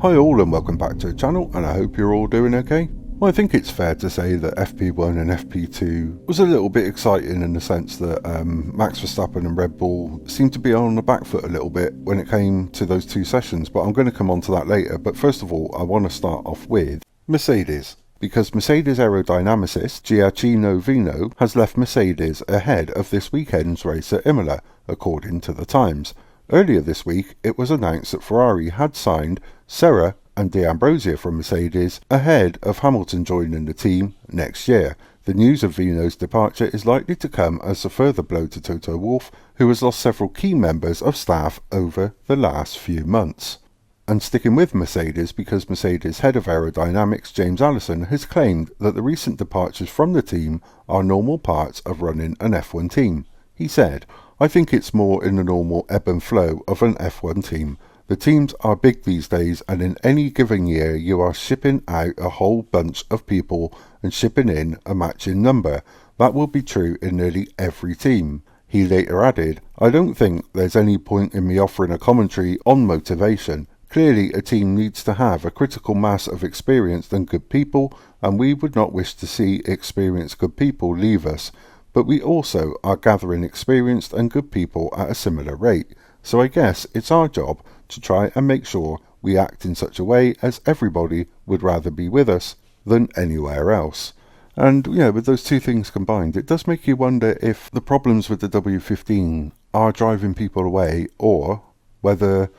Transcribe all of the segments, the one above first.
Hi all and welcome back to the channel, and I hope you're all doing okay. Well, I think it's fair to say that FP1 and FP2 was a little bit exciting in the sense that Max Verstappen and Red Bull seemed to be on the back foot a little bit when it came to those two sessions, but I'm going to come on to that later. But first of all, I want to start off with Mercedes, because Mercedes aerodynamicist Gioacchino Vino has left Mercedes ahead of this weekend's race at Imola, according to the Times. Earlier this week, it was announced that Ferrari had signed Serra and D'Ambrosio from Mercedes ahead of Hamilton joining the team next year. The news of Vino's departure is likely to come as a further blow to Toto Wolff, who has lost several key members of staff over the last few months. And sticking with Mercedes, because Mercedes head of aerodynamics James Allison has claimed that the recent departures from the team are normal parts of running an F1 team. He said, "I think it's more in the normal ebb and flow of an F1 team. The teams are big these days, and in any given year you are shipping out a whole bunch of people and shipping in a matching number. That will be true in nearly every team." He later added, "I don't think there's any point in me offering a commentary on motivation. Clearly a team needs to have a critical mass of experienced and good people, and we would not wish to see experienced good people leave us. But we also are gathering experienced and good people at a similar rate. So I guess it's our job to try and make sure we act in such a way as everybody would rather be with us than anywhere else." And with those two things combined, it does make you wonder if the problems with the W15 are driving people away, or whether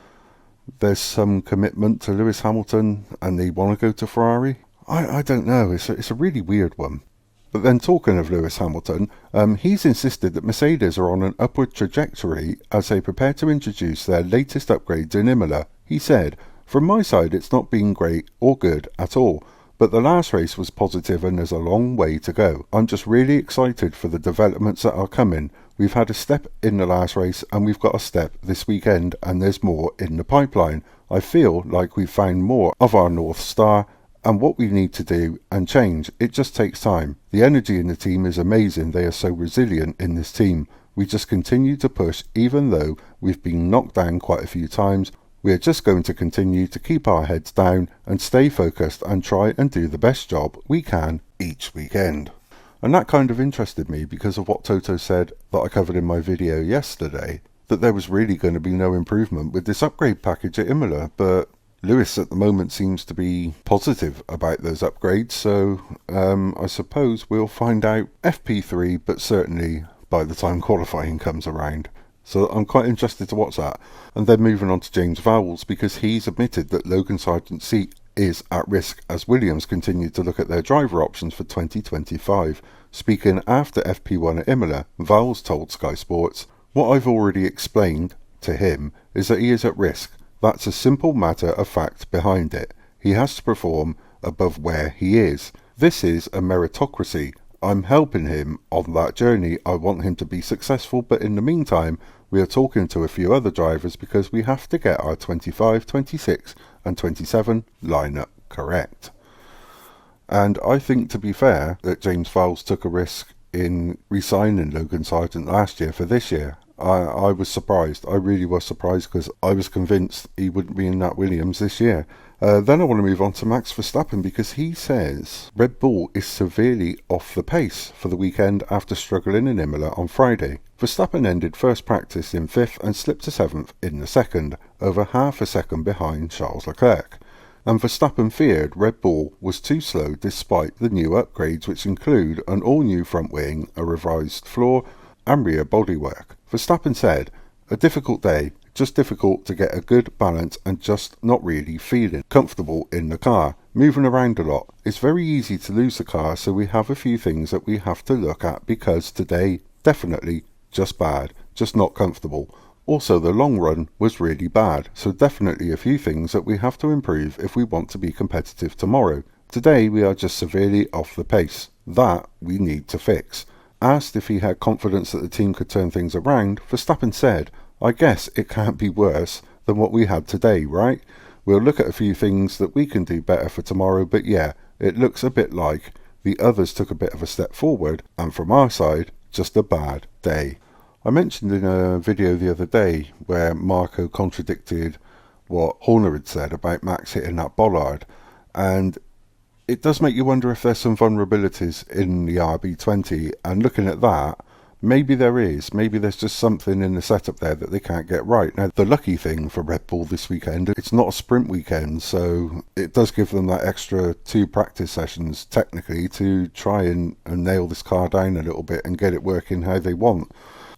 there's some commitment to Lewis Hamilton and they want to go to Ferrari. I don't know. It's a really weird one. But then, talking of Lewis Hamilton, he's insisted that Mercedes are on an upward trajectory as they prepare to introduce their latest upgrades in Imola. He said, "From my side it's not been great or good at all, but the last race was positive and there's a long way to go. I'm just really excited for the developments that are coming. We've had a step in the last race and we've got a step this weekend, and there's more in the pipeline. I feel like we've found more of our North Star and what we need to do and change. It just takes time. The energy in the team is amazing. They are so resilient in this team. We just continue to push even though we've been knocked down quite a few times. We are just going to continue to keep our heads down and stay focused and try and do the best job we can each weekend." And that kind of interested me because of what Toto said that I covered in my video yesterday, that there was really going to be no improvement with this upgrade package at Imola, but Lewis at the moment seems to be positive about those upgrades, so I suppose we'll find out FP3, but certainly by the time qualifying comes around. So I'm quite interested to watch that. And then moving on to James Vowles, because he's admitted that Logan Sargeant's seat is at risk as Williams continue to look at their driver options for 2025. Speaking after FP1 at Imola, Vowles told Sky Sports, "What I've already explained to him is that he is at risk. That's a simple matter of fact behind it. He has to perform above where he is. This is a meritocracy. I'm helping him on that journey. I want him to be successful, but in the meantime, we are talking to a few other drivers because we have to get our 25, 26 and 27 lineup correct." And I think, to be fair, that James Vowles took a risk in re-signing Logan Sargeant last year for this year. I was surprised. I really was surprised because I was convinced he wouldn't be in that Williams this year. Then I want to move on to Max Verstappen, because he says Red Bull is severely off the pace for the weekend after struggling in Imola on Friday. Verstappen ended first practice in 5th and slipped to 7th in the second, over half a second behind Charles Leclerc. And Verstappen feared Red Bull was too slow despite the new upgrades, which include an all-new front wing, a revised floor and rear bodywork. Verstappen said, "A difficult day, just difficult to get a good balance and just not really feeling comfortable in the car, moving around a lot. It's very easy to lose the car, so we have a few things that we have to look at, because today, definitely just bad, just not comfortable. Also, the long run was really bad, so definitely a few things that we have to improve if we want to be competitive tomorrow. Today we are just severely off the pace. That we need to fix." Asked if he had confidence that the team could turn things around, Verstappen said, "I guess it can't be worse than what we had today, right? We'll look at a few things that we can do better for tomorrow, but yeah, it looks a bit like the others took a bit of a step forward, and from our side, just a bad day." I mentioned in a video the other day where Marco contradicted what Horner had said about Max hitting that bollard, and it does make you wonder if there's some vulnerabilities in the RB20, and looking at that, maybe there is. Maybe there's just something in the setup there that they can't get right. Now, the lucky thing for Red Bull this weekend, it's not a sprint weekend, so it does give them that extra 2 practice sessions, technically, to try and nail this car down a little bit and get it working how they want.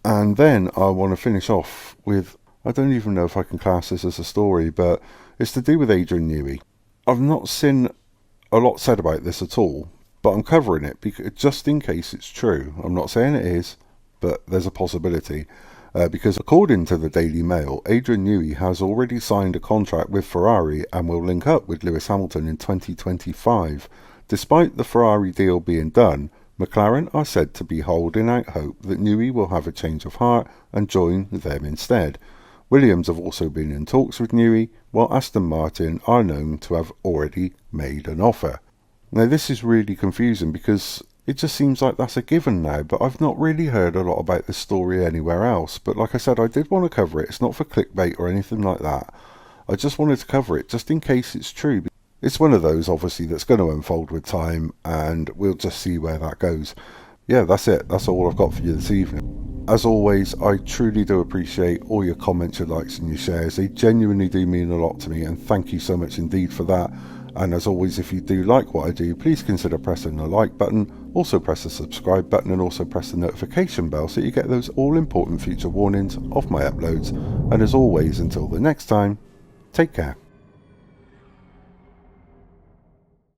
And then I want to finish off with, I don't even know if I can class this as a story, but it's to do with Adrian Nei. I've not seen a lot said about this at all, but I'm covering it because, just in case it's true. I'm not saying it is, but there's a possibility. Because according to the Daily Mail, Adrian Nei has already signed a contract with Ferrari and will link up with Lewis Hamilton in 2025. Despite the Ferrari deal being done, McLaren are said to be holding out hope that Nei will have a change of heart and join them instead. Williams have also been in talks with Nei, while Aston Martin are known to have already made an offer. Now this is really confusing because it just seems like that's a given now, but I've not really heard a lot about this story anywhere else. But like I said, I did want to cover it. It's not for clickbait or anything like that. I just wanted to cover it just in case it's true. It's one of those, obviously, that's going to unfold with time, and we'll just see where that goes. Yeah, that's it. That's all I've got for you this evening. As always, I truly do appreciate all your comments, your likes and your shares. They genuinely do mean a lot to me, and thank you so much indeed for that. And as always, if you do like what I do, please consider pressing the like button, also press the subscribe button, and also press the notification bell so you get those all-important future warnings of my uploads. And as always, until the next time, take care.